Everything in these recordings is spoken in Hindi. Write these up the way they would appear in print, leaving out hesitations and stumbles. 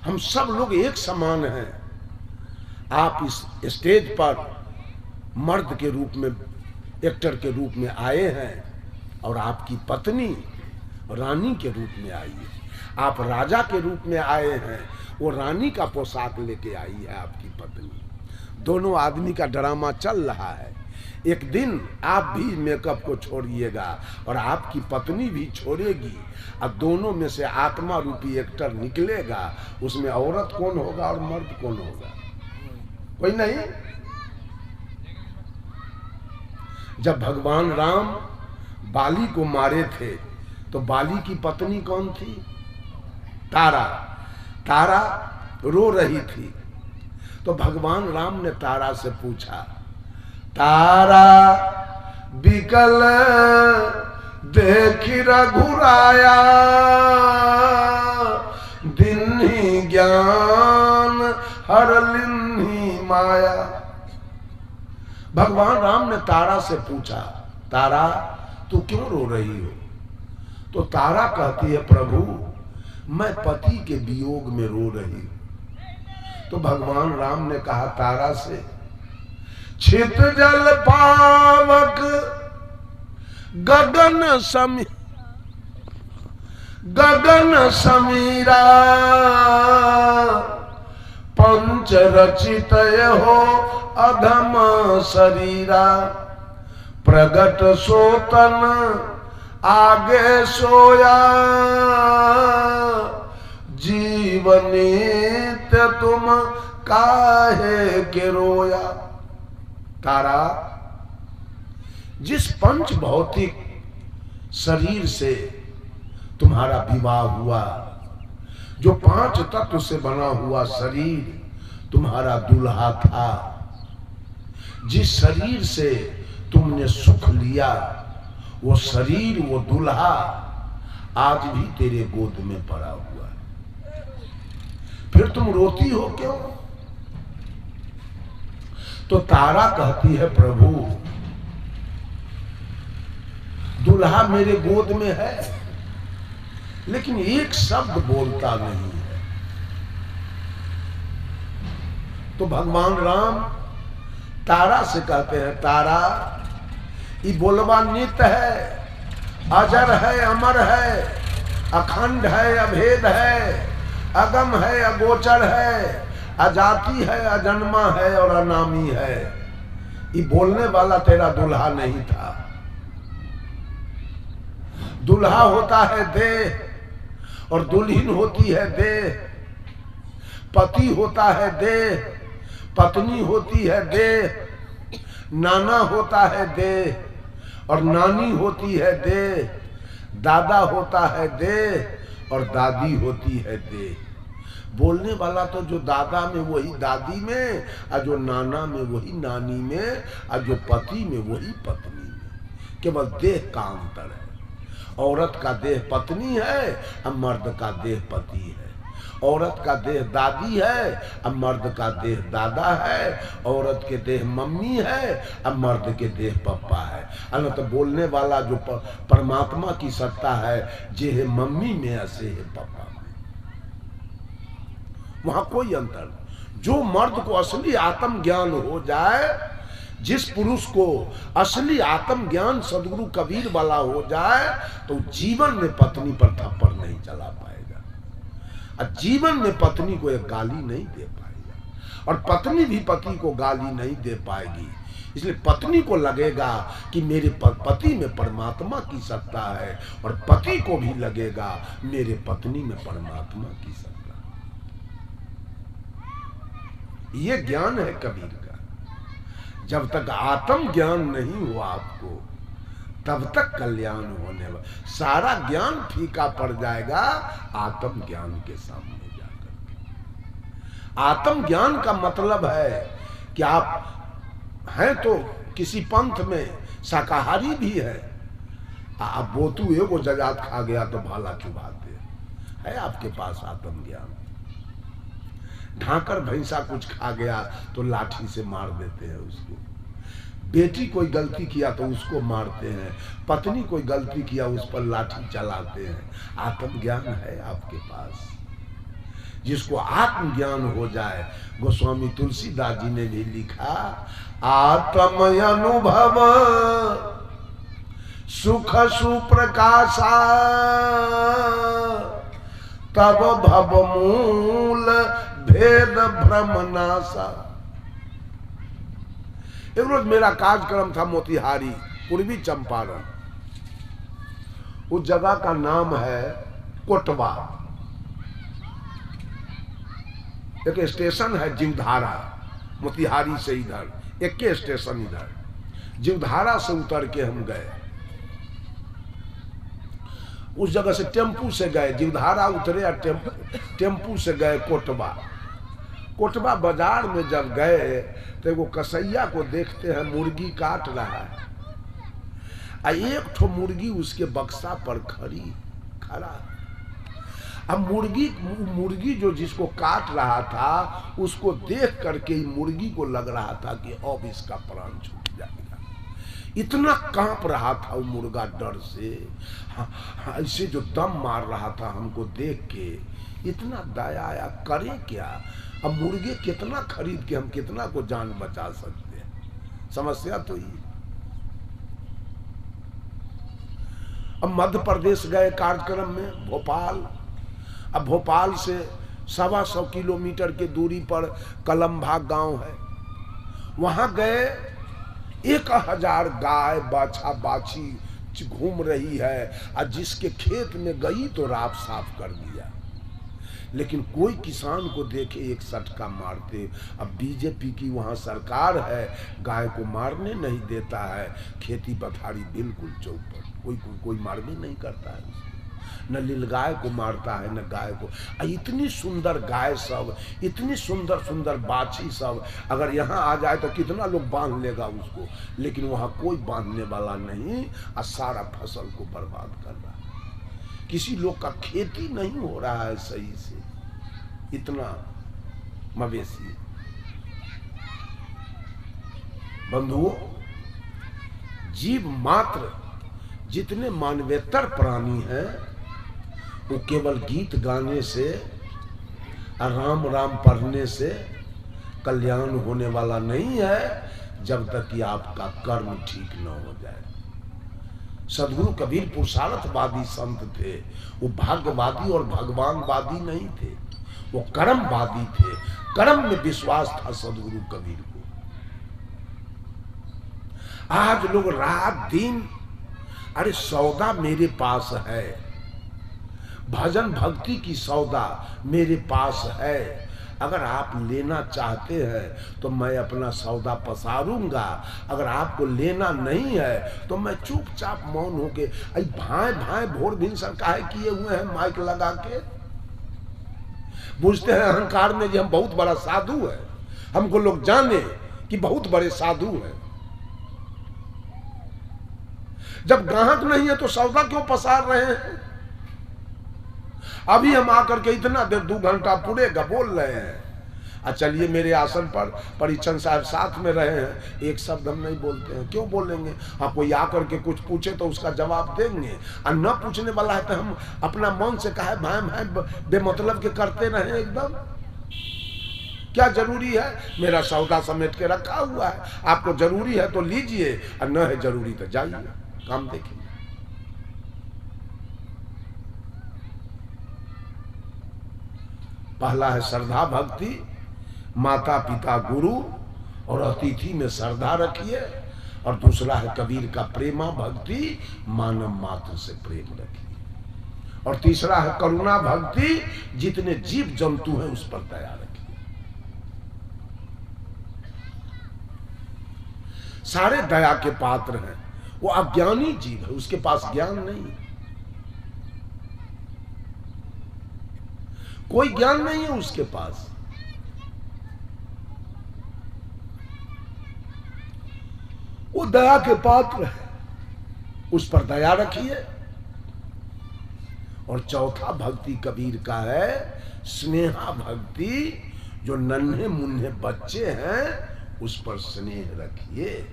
हम सब लोग एक समान हैं। आप इस स्टेज पर मर्द के रूप में, एक्टर के रूप में आए हैं, और आपकी पत्नी रानी के रूप में आई है। आप राजा के रूप में आए हैं, वो रानी का पोशाक लेके आई है आपकी पत्नी। दोनों आदमी का ड्रामा चल रहा है। एक दिन आप भी मेकअप को छोड़िएगा और आपकी पत्नी भी छोड़ेगी, अब दोनों में से आत्मा रूपी एक्टर निकलेगा। उसमें औरत कौन होगा और मर्द कौन होगा? कोई नहीं। जब भगवान राम बाली को मारे थे तो बाली की पत्नी कौन थी? तारा। तारा रो रही थी। तो भगवान राम ने तारा से पूछा, तारा बिकल देखी रघुराया, दिन्ही ज्ञान हर लिन्ही माया। भगवान राम ने तारा से पूछा, तारा तू क्यों रो रही हो? तो तारा कहती है, प्रभु मैं पति के वियोग में रो रही हूं। तो भगवान राम ने कहा तारा से, छित जल पावक गगन समीरा, पंच रचित हो अधम शरीरा, प्रगट सोतन आगे सोया, जीवनीत तुम काहे के रोया। तारा, जिस पंच भौतिक शरीर से तुम्हारा विवाह हुआ, जो 5 तत्व से बना हुआ शरीर तुम्हारा दूल्हा था, जिस शरीर से तुमने सुख लिया, वो शरीर, वो दूल्हा आज भी तेरे गोद में पड़ा हुआ है। फिर तुम रोती हो क्यों? तो तारा कहती है, प्रभु दूल्हा मेरे गोद में है, लेकिन एक शब्द बोलता नहीं है। तो भगवान राम तारा से कहते हैं, तारा ये बोलवा नित्य है, अजर है, अमर है, अखंड है, अभेद है, अगम है, अगोचर है, अजाति है, अजन्मा है और अनामी है। ये बोलने वाला तेरा दूल्हा नहीं था। दूल्हा होता है देह और दुल्हन होती है देह। पति होता है देह, पत्नी होती है देह, नाना होता है देह और नानी होती है देह, दादा होता है देह और दादी होती है देह। बोलने वाला तो जो दादा में वही दादी में, और जो नाना में वही नानी में, और जो पति में वही पत्नी में। केवल देह का अंतर है। औरत का देह पत्नी है और मर्द का देह पति है। औरत का देह दादी है और मर्द का देह दादा है। औरत के देह मम्मी है और मर्द के देह पप्पा है। अन तो बोलने वाला जो परमात्मा की सत्ता है, जे है मम्मी में ऐसे है पप्पा में। वहां कोई अंतर नहीं। जो मर्द को असली आत्म ज्ञान हो जाए, जिस पुरुष को असली आत्म ज्ञान सदगुरु कबीर वाला हो जाए, तो जीवन में पत्नी पर थप्पड़ नहीं चला पाएगा और जीवन में पत्नी को एक गाली नहीं दे पाएगा और पत्नी भी पति को गाली नहीं दे पाएगी। इसलिए पत्नी को लगेगा कि मेरे पति में परमात्मा की सत्ता है और पति को भी लगेगा मेरे पत्नी में परमात्मा की सत्ता। ये ज्ञान है कबीर का। जब तक आत्म ज्ञान नहीं हुआ आपको, तब तक कल्याण होने वाला। सारा ज्ञान फीका पड़ जाएगा आत्म ज्ञान के सामने जाकर। आत्म ज्ञान का मतलब है कि आप हैं तो किसी पंथ में शाकाहारी भी है, आप बोतू एगो जजात खा गया तो भाला चुभाते है आपके पास आत्म ज्ञान। ढाकर भैंसा कुछ खा गया तो लाठी से मार देते हैं उसको। बेटी कोई गलती किया तो उसको मारते हैं। पत्नी कोई गलती किया उस पर लाठी चलाते हैं। आत्मज्ञान है आपके पास। जिसको आत्मज्ञान हो जाए। गोस्वामी तुलसीदास जी ने भी लिखा, आत्म अनुभव सुख सुप्रकाशा, तब भव मूल भेद भ्रम नासा। एक रोज मेरा कार्यक्रम था मोतिहारी, पूर्वी चंपारण। उस जगह का नाम है कोटवा। एक स्टेशन है जीवधारा, मोतिहारी से इधर एक के स्टेशन इधर। जीवधारा से उतर के हम गए, उस जगह से टेम्पू से गए, जीवधारा उतरे और टेम्पू से गए कोटवा। कोटवा बाजार में जब गए तो वो कसैया को देखते हैं, मुर्गी काट रहा है। एक ठो मुर्गी उसके बक्सा पर खड़ा। अब मुर्गी जो जिसको काट रहा था, उसको देख करके मुर्गी को लग रहा था कि अब इसका प्राण छूट जाएगा। इतना कांप रहा था वो मुर्गा डर से, ऐसे जो दम मार रहा था हमको देख के। इतना दया आया, करें क्या? अब मुर्गे कितना खरीद के हम कितना को जान बचा सकते हैं? समस्या तो ये। अब मध्य प्रदेश गए कार्यक्रम में, भोपाल। अब भोपाल से 125 किलोमीटर की दूरी पर कलमभा गांव है, वहां गए। 1000 गाय बाछा बाछी घूम रही है, और जिसके खेत में गई तो राख साफ कर दिया। लेकिन कोई किसान को देखे एक सटका मारते। अब बीजेपी की वहां सरकार है, गाय को मारने नहीं देता है। खेती पथारी बिल्कुल चौपट, कोई मारने नहीं करता है। न नीलगाय को मारता है, न गाय को। इतनी सुंदर गाय सब, इतनी सुंदर सुंदर बाछी सब, अगर यहाँ आ जाए तो कितना लोग बांध लेगा उसको। लेकिन वहाँ कोई बांधने वाला नहीं, और सारा फसल को बर्बाद कर रहा है। किसी लोग का खेती नहीं हो रहा है सही से, इतना मवेशी। बंधुओं, जीव मात्र जितने मानवेतर प्राणी हैं, वो केवल गीत गाने से, राम राम पढ़ने से कल्याण होने वाला नहीं है, जब तक कि आपका कर्म ठीक न हो जाए। सदगुरु कबीर पुरुषार्थवादी संत थे। वो भाग्यवादी और भगवानवादी नहीं थे, वो कर्मवादी थे। कर्म में विश्वास था सदगुरु कबीर को। आज लोग रात दिन, अरे सौदा मेरे पास है, भजन भक्ति की सौदा मेरे पास है, अगर आप लेना चाहते हैं तो मैं अपना सौदा पसारूंगा। अगर आपको लेना नहीं है तो मैं चुपचाप मौन होके, भाई भाई भोर भिनसर काहे किए हुए हैं माइक लगा के? बुझते हैं अहंकार में कि हम बहुत बड़ा साधु है, हमको लोग जाने कि बहुत बड़े साधु हैं। जब ग्राहक नहीं है तो सौदा क्यों पसार रहे हैं? अभी हम आकर के इतना देर 2 घंटा पूरेगा बोल रहे हैं। चलिए मेरे आसन पर परीक्षण साहब साथ में रहे हैं, एक शब्द हम नहीं बोलते हैं। क्यों बोलेंगे? हाँ, कोई आकर के कुछ पूछे तो उसका जवाब देंगे, और न पूछने वाला है तो हम अपना मन से कहे भाई भाई बेमतलब के करते रहे एकदम। क्या जरूरी है? मेरा सौदा समेट के रखा हुआ है, आपको जरूरी है तो लीजिए, और न है जरूरी तो जाइए, काम देखिए। पहला है श्रद्धा भक्ति, माता पिता गुरु और अतिथि में श्रद्धा रखिए। और दूसरा है कबीर का प्रेमा भक्ति, मानव मात्र से प्रेम रखिए। और तीसरा है करुणा भक्ति, जितने जीव जंतु हैं उस पर दया रखिए। सारे दया के पात्र हैं। वो अज्ञानी जीव है, उसके पास ज्ञान नहीं, कोई ज्ञान नहीं है उसके पास। वो दया के पात्र है, उस पर दया रखिए। और चौथा भक्ति कबीर का है स्नेहा भक्ति, जो नन्हे मुन्ने बच्चे हैं उस पर स्नेह रखिए।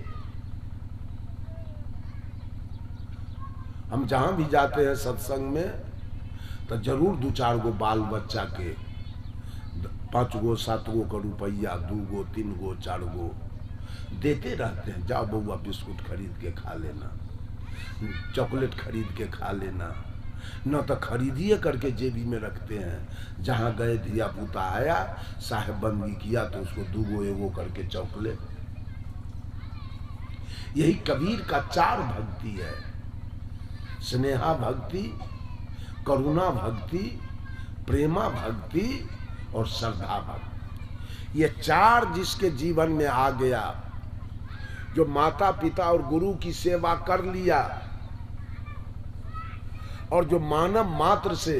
हम जहां भी जाते हैं सत्संग में तो जरूर 2-4 गो बाल बच्चा के 5 गो 7 गो का रुपया, 2 गो 3 गो 4 गो देते रहते हैं। जाओ बउआ बिस्कुट खरीद के खा लेना, चॉकलेट खरीद के खा लेना, न तो खरीदिए करके जेबी में रखते हैं। जहाँ गए धिया पुता आया, साहेब बंदगी किया तो उसको 2 गो 1 गो करके चॉकलेट। यही कबीर का 4 भक्ति है, स्नेहा भक्ति, करुणा भक्ति, प्रेमा भक्ति और श्रद्धा भक्ति। ये 4 जिसके जीवन में आ गया, जो माता पिता और गुरु की सेवा कर लिया, और जो मानव मात्र से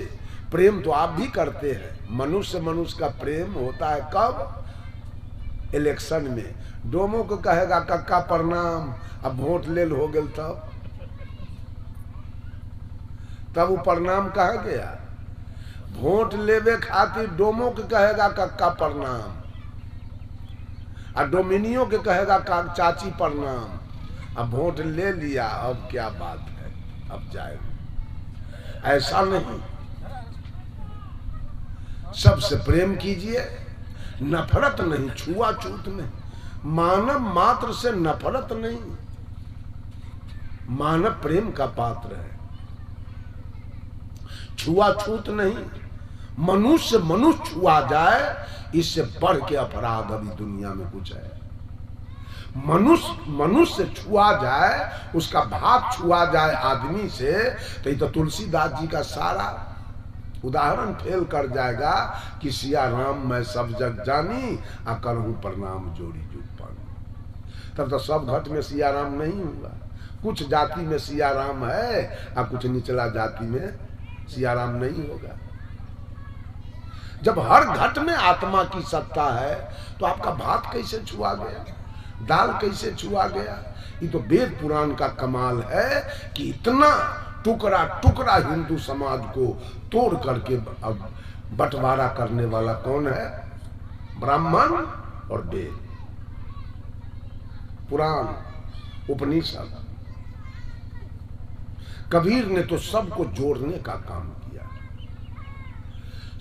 प्रेम तो आप भी करते हैं। मनुष्य मनुष्य का प्रेम होता है कब? इलेक्शन में। डोमो को कहेगा कक्का प्रणाम, अब वोट ले हो गए तब वो प्रणाम कहा गया। वोट लेवे खातिर डोमो के कहेगा कक्का प्रणाम, और डोमिनियो के कहेगा चाची प्रणाम। अब वोट ले लिया, अब क्या बात है, अब जाएगा। ऐसा नहीं, सबसे प्रेम कीजिए, नफरत नहीं, छुआछूत नहीं। मानव मात्र से नफरत नहीं, मानव प्रेम का पात्र है। छुआछूत नहीं, मनुष्य मनुष्य छुआ जाए, इससे बढ़ के अपराध अभी दुनिया में कुछ है। मनुष्य मनुष्य छुआ जाए, उसका भाग छुआ जाए आदमी से, तो ये तो तुलसीदास जी का सारा उदाहरण फेल कर जाएगा कि सिया राम मैं सब जग जानी, आ करहूं प्रणाम जोड़ी जुग पानी। तब तो सब घट में सिया राम नहीं होगा। कुछ जाति में सिया राम है, और कुछ निचला जाति में सिया राम नहीं होगा। जब हर घट में आत्मा की सत्ता है, तो आपका भात कैसे छुआ गया, दाल कैसे छुआ गया? ये तो वेद पुराण का कमाल है कि इतना टुकड़ा टुकड़ा हिंदू समाज को तोड़ करके अब बंटवारा करने वाला कौन है? ब्राह्मण और वेद, पुराण, उपनिषद। कबीर ने तो सबको जोड़ने का काम किया।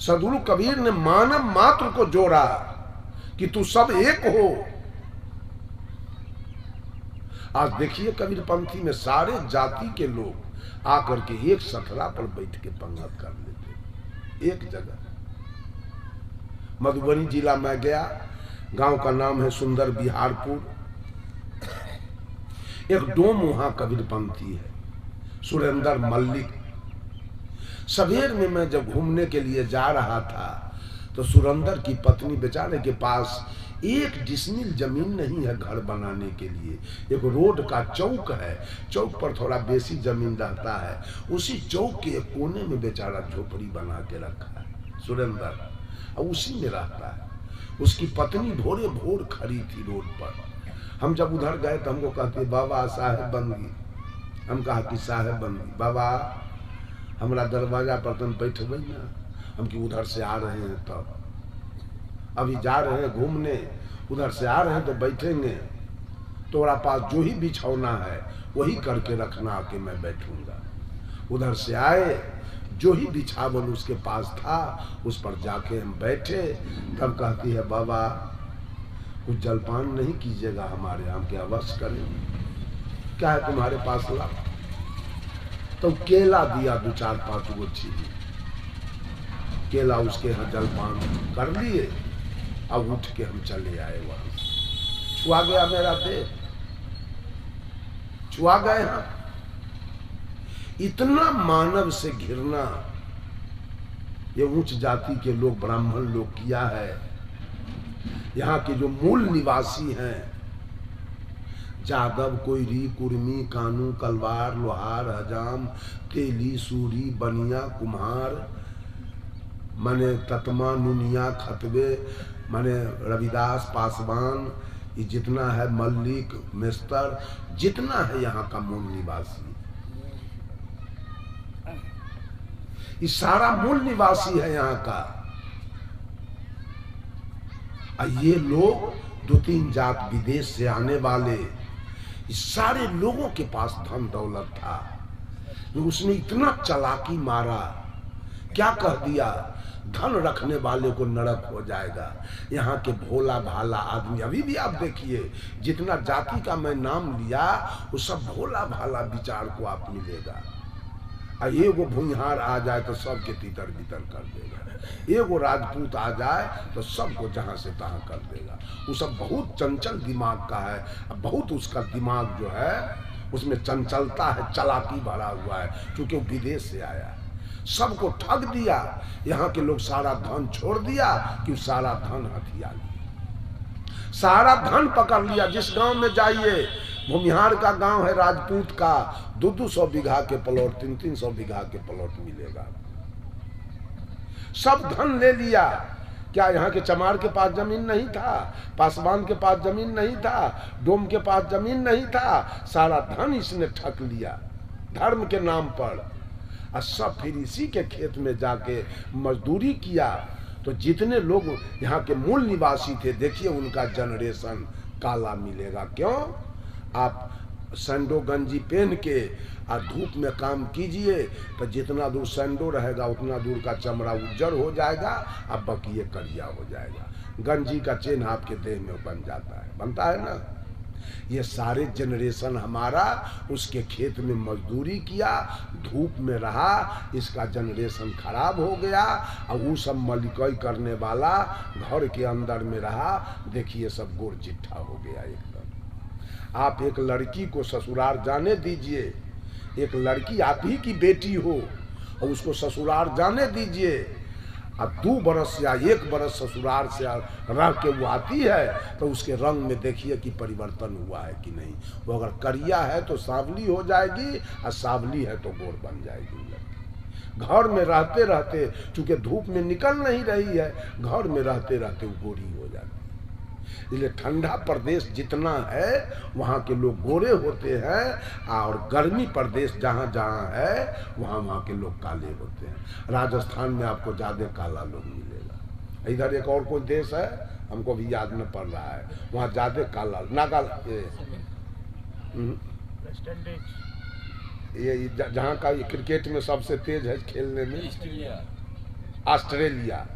सद्गुरु कबीर ने मानव मात्र को जोड़ा कि तू सब एक हो। आज देखिए कबीरपंथी में सारे जाति के लोग आकर के एक सथरा पर बैठ के पंगत कर लेते, एक जगह। मधुबनी जिला में गया, गांव का नाम है सुंदर बिहारपुर। एक डोम वहां कबीरपंथी है, सुरेंद्र मल्लिक। सवेर में मैं जब घूमने के लिए जा रहा था, तो सुरेंद्र की पत्नी बेचारे के पास 1 डिसमिल जमीन नहीं है घर बनाने के लिए। एक रोड का चौक है, चौक पर थोड़ा बेसी जमीन रहता है। उसी चौक के एक कोने में बेचारा झोपड़ी बना के रखा है सुरेंद्र, और उसी में रहता है। उसकी पत्नी भोरे भोर खड़ी थी रोड पर। हम जब उधर गए तो हमको कहती, बाबा साहेब बंदगी। हम कहा कि साहेब बंदगी, बाबा हमारा दरवाजा पर तुम बैठबे ना। हम कि उधर से आ रहे हैं, तब अभी जा रहे हैं घूमने, उधर से आ रहे हैं तो बैठेंगे। तोरा पास जो ही बिछौना है वही करके रखना, आके मैं बैठूंगा। उधर से आए, जो ही बिछावन उसके पास था उस पर जाके हम बैठे। तब कहती है, बाबा कुछ जलपान नहीं कीजिएगा हमारे यहाँ? के अवश्य करें। क्या है तुम्हारे पास? ला। तो केला दिया, 2-4-5 गो चीनी केला उसके यहाँ जलपान कर लिए। अब उठ के हम चले आए वहां। छुआ गया मेरा देह, छुआ गए हम। इतना मानव से घिरना ये उच्च जाति के लोग, ब्राह्मण लोग किया है। यहाँ के जो मूल निवासी हैं, जादव, कोयरी, कुर्मी, कानू, कलवार, लोहार, हजाम, तेली, सूरी, बनिया, कुम्हार, माने ततमा, नुनिया, खतवे, माने रविदास, पासवान, ये जितना है, मल्लिक, मेस्तर, जितना है यहाँ का मूल निवासी, ये सारा मूल निवासी है यहाँ का। ये लोग 2-3 जात विदेश से आने वाले, इस सारे लोगों के पास धन दौलत था। उसने इतना चालाकी मारा, क्या कह दिया, धन रखने वाले को नरक हो जाएगा। यहाँ के भोला भाला आदमी, अभी भी आप देखिए जितना जाति का मैं नाम लिया वो सब भोला भाला विचार को आप मिलेगा। एगो भूमिहार आ जाए तो सबके तीतर बितर कर देगा, एगो राजपूत आ जाए तो सबको जहाँ से तहाँ कर देगा। वो सब बहुत चंचल दिमाग का है, बहुत उसका दिमाग जो है उसमें चंचलता है, चालाकी भरा हुआ है, क्योंकि वो विदेश से आया है। सबको ठग दिया, यहाँ के लोग सारा धन छोड़ दिया कि सारा धन हथिया लिया, सारा धन पकड़ लिया। जिस गांव में जाइए, भूमिहार का गांव है, राजपूत का 200 बीघा के प्लॉट, 300 बीघा के प्लॉट मिलेगा। सब धन ले लिया। क्या यहाँ के चमार के पास जमीन नहीं था? पासवान के पास जमीन नहीं था? डोम के पास जमीन नहीं था? सारा धन इसने ठग लिया धर्म के नाम पर। और सब फिर इसी के खेत में जाके मजदूरी किया। तो जितने लोग यहाँ के मूल निवासी थे, देखिए उनका जनरेशन काला मिलेगा। क्यों? आप सैंडो गंजी पहन के और धूप में काम कीजिए तो जितना दूर सैंडो रहेगा उतना दूर का चमड़ा उज्जर हो जाएगा और बकिए करिया हो जाएगा। गंजी का चेन आपके देह में बन जाता है, बनता है ना। ये सारे जनरेशन हमारा उसके खेत में मजदूरी किया, धूप में रहा, इसका जनरेशन खराब हो गया। और वो सब मलिकई करने वाला घर के अंदर में रहा, देखिए सब गोर चिट्ठा हो गया एकदम। आप एक लड़की को ससुराल जाने दीजिए, एक लड़की आप ही की बेटी हो और उसको ससुराल जाने दीजिए, अब 2 बरस या 1 बरस ससुराल से रह के वो आती है तो उसके रंग में देखिए कि परिवर्तन हुआ है कि नहीं। वो अगर करिया है तो सांवली हो जाएगी और सांवली है तो गोर बन जाएगी। घर में रहते रहते, चूंकि धूप में निकल नहीं रही है, घर में रहते रहते वो गोरी हो जाती है। इसलिए ठंडा प्रदेश जितना है वहाँ के लोग गोरे होते हैं, और गर्मी प्रदेश जहाँ जहाँ है वहाँ वहाँ के लोग काले होते हैं। राजस्थान में आपको ज़्यादा काला लोग मिलेगा। इधर एक और कोई देश है, हमको भी याद न पड़ रहा है, वहाँ ज़्यादा काला ये जहाँ का क्रिकेट में सबसे तेज है खेलने में, ऑस्ट्रेलिया,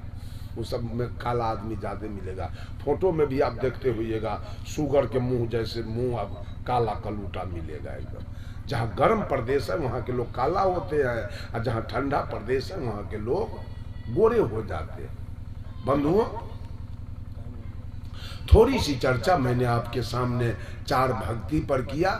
उस सब में काला आदमी ज्यादा मिलेगा। फोटो में भी आप देखते हुईएगा सुगर के मुंह जैसे मुंह, अब काला कलूटा मिलेगा एकदम। जहाँ गर्म प्रदेश है वहाँ के लोग काला होते हैं, और जहाँ ठंडा प्रदेश है वहाँ के लोग गोरे हो जाते हैं। बंधुओं, थोड़ी सी चर्चा मैंने आपके सामने 4 भक्ति पर किया।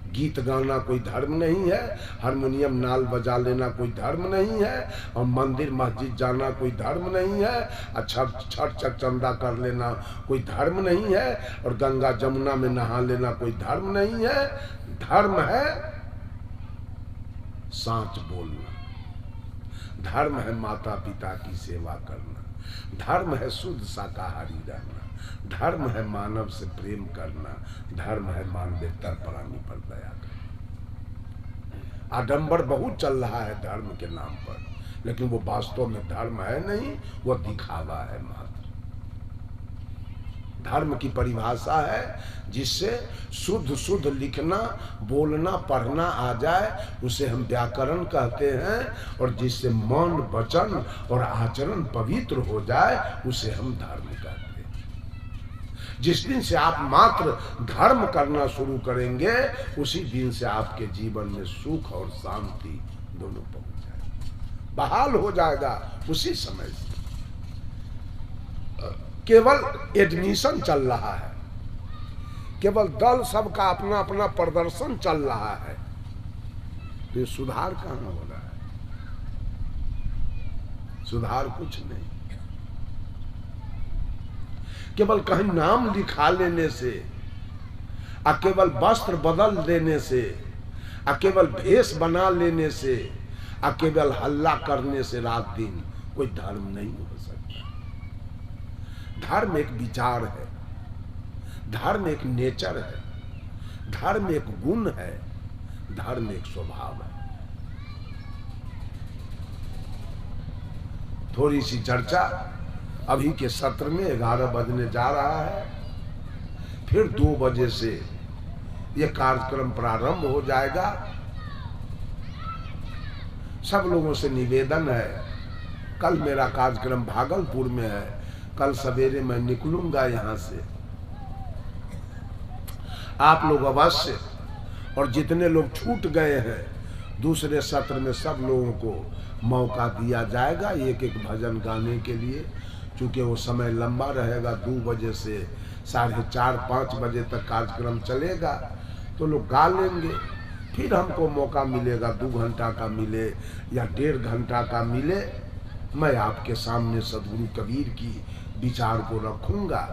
गीत गाना कोई धर्म नहीं है, हारमोनियम नाल बजा लेना कोई धर्म नहीं है, और मंदिर मस्जिद जाना कोई धर्म नहीं है, अच्छा छठ चंदा कर लेना कोई धर्म नहीं है, और गंगा जमुना में नहा लेना कोई धर्म नहीं है। धर्म है सांच बोलना, धर्म है माता पिता की सेवा करना, धर्म है शुद्ध शाकाहारी रहना, धर्म है मानव से प्रेम करना, धर्म है मानवेतर प्राणी पर दया करना। आडंबर बहुत चल रहा है धर्म के नाम पर, लेकिन वो वास्तव में धर्म है नहीं, वो दिखावा है मात्र। धर्म की परिभाषा है जिससे शुद्ध शुद्ध लिखना बोलना पढ़ना आ जाए, उसे हम व्याकरण कहते हैं, और जिससे मन वचन और आचरण पवित्र हो जाए उसे हम धर्म कहते हैं। जिस दिन से आप मात्र धर्म करना शुरू करेंगे उसी दिन से आपके जीवन में सुख और शांति दोनों पहुंच जाएगा, बहाल हो जाएगा उसी समय से। केवल एडमिशन चल रहा है, केवल दल सबका अपना अपना प्रदर्शन चल रहा है, तो ये सुधार कहाँ हो रहा है? सुधार कुछ नहीं। केवल कहीं नाम लिखा लेने से, और केवल वस्त्र बदल देने से, और केवल भेष बना लेने से, और केवल हल्ला करने से रात दिन कोई धर्म नहीं हो सकता। धर्म एक विचार है, धर्म एक नेचर है, धर्म एक गुण है, धर्म एक स्वभाव है। थोड़ी सी चर्चा अभी के सत्र में 11 बजने जा रहा है, फिर 2 बजे से यह कार्यक्रम प्रारंभ हो जाएगा। सब लोगों से निवेदन है, कल मेरा कार्यक्रम भागलपुर में है, कल सवेरे मैं निकलूंगा यहाँ से। आप लोग अवश्य, और जितने लोग छूट गए हैं दूसरे सत्र में सब लोगों को मौका दिया जाएगा एक एक भजन गाने के लिए, क्योंकि वो समय लंबा रहेगा। 2 बजे से 4:30-5 बजे तक कार्यक्रम चलेगा, तो लोग गा लेंगे। फिर हमको मौका मिलेगा 2 घंटा का मिले या 1.5 घंटा का मिले, मैं आपके सामने सद्गुरु कबीर की विचार को रखूंगा।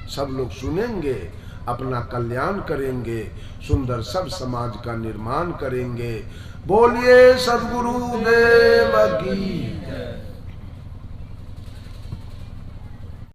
सब लोग सुनेंगे, अपना कल्याण करेंगे, सुंदर सब समाज का निर्माण करेंगे। बोलिए सद्गुरु देव की।